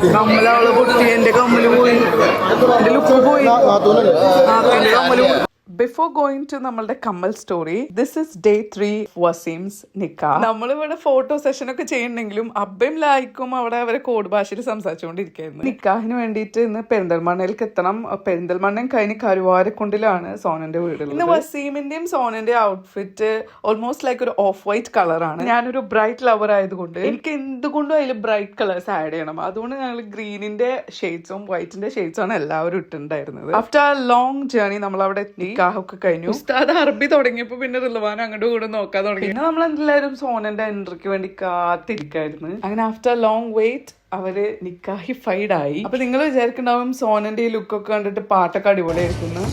കമ്മലവള് പൊട്ടി, എന്റെ കമ്മല് പോയി, എന്റെ ലുക്ക് പോയി, എന്റെ കമ്മല് പോയി. Before going to നമ്മളുടെ കമ്മൽ സ്റ്റോറി, this is day 3 വസീംസ് നിക്കാഹ്. നമ്മളിവിടെ ഫോട്ടോ സെഷൻ ഒക്കെ ചെയ്യുന്നെങ്കിലും അബ്ബയും ലായിക്കും അവിടെ അവരെ കോഡ് ഭാഷയിൽ സംസാരിച്ചുകൊണ്ടിരിക്കുകയായിരുന്നു. നിക്കാഹിന് വേണ്ടിയിട്ട് ഇന്ന് പെരിന്തൽമണ്ണയിലേക്ക് എത്തണം. പെരിന്തൽമണ്ണയും കഴിഞ്ഞ് കരുവാരക്കുണ്ടിലാണ് സോനന്റെ വീട്. ഇന്ന് വസീമിന്റെയും സോനന്റെ ഔട്ട്ഫിറ്റ് ഓൾമോസ്റ്റ് ലൈക്ക് ഒരു ഓഫ് വൈറ്റ് കളറാണ്. ഞാനൊരു ബ്രൈറ്റ് ലവർ ആയതുകൊണ്ട് എനിക്ക് എന്തുകൊണ്ടും അതിൽ ബ്രൈറ്റ് കളേഴ്സ് ആഡ് ചെയ്യണം. അതുകൊണ്ട് ഞങ്ങൾ ഗ്രീനിന്റെ ഷെയ്ഡ്സും വൈറ്റിന്റെ ഷെയ്ഡ്സും ആണ് എല്ലാവരും ഇട്ടുണ്ടായിരുന്നത്. ആഫ്റ്റർ ആ ലോങ് ജേർണി നമ്മൾ അവിടെ എത്തി. ഒക്കെ കഴിഞ്ഞു. ഉസ്താദ് അറബി തുടങ്ങിയപ്പോ പിന്നെ റിലവാൻ അങ്ങോട്ട് കൂടെ നോക്കാൻ തുടങ്ങി. പിന്നെ നമ്മളെല്ലാവരും സോനന്റെ എൻട്രിക്ക് വേണ്ടി കാത്തിരിക്കായിരുന്നു. അങ്ങനെ ആഫ്റ്റർ ലോങ് വെയിറ്റ് അവര് നിക്കാഹിഫൈഡ് ആയി. അപ്പൊ നിങ്ങൾ വിചാരിക്കുന്നുണ്ടാവും സോനന്റെ ഈ ലുക്കൊക്കെ കണ്ടിട്ട് പാട്ടൊക്കെ അടിപൊളിയായിരിക്കുന്നു.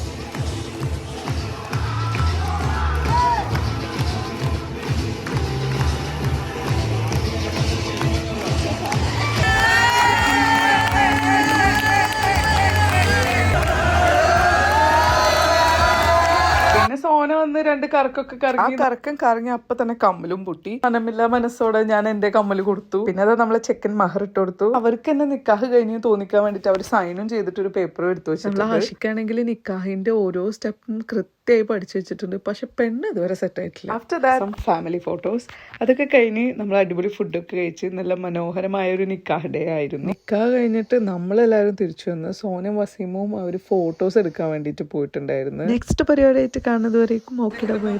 സോന വന്ന് 2 കറക്കൊക്കെ കറങ്ങി. ആ കറക്കം കറങ്ങി അപ്പൊ തന്നെ കമ്മലും പൊട്ടി. മനമില്ല മനസ്സോടെ ഞാൻ എന്റെ കമ്മല് കൊടുത്തു. പിന്നെ അത് നമ്മളെ ചെക്കൻ മഹർ ഇട്ട് കൊടുത്തു. അവർക്ക് എന്നെ നിക്കാഹ് കഴിഞ്ഞ് തോന്നിക്കാൻ വേണ്ടിട്ട് അവർ സൈനും ചെയ്തിട്ട് ഒരു പേപ്പറും എടുത്തു വെച്ചിട്ടുണ്ട്. ആഷിക്കാണെങ്കിൽ നിക്കാഹിന്റെ ഓരോ സ്റ്റെപ്പും കൃത്യമായി പഠിച്ചു വെച്ചിട്ടുണ്ട്. പക്ഷെ പെണ്ണ് ഇതുവരെ സെറ്റ് ആയിട്ടില്ല. ആഫ്റ്റർ ദാറ്റ് ഫാമിലി ഫോട്ടോസ് അതൊക്കെ കഴിഞ്ഞ് നമ്മൾ അടിപൊളി ഫുഡൊക്കെ കഴിച്ച് നല്ല മനോഹരമായ ഒരു നിക്കാഹ് ഡേ ആയിരുന്നു. നിക്കാഹ് കഴിഞ്ഞിട്ട് നമ്മളെല്ലാവരും തിരിച്ചു വന്ന് സോനയും വസീമും അവർ ഫോട്ടോസ് എടുക്കാൻ വേണ്ടിയിട്ട് പോയിട്ടുണ്ടായിരുന്നു. നെക്സ്റ്റ് പരിപാടിയായിട്ട് കാണുന്നതുവരേക്കും ഓക്കെ ബൈ.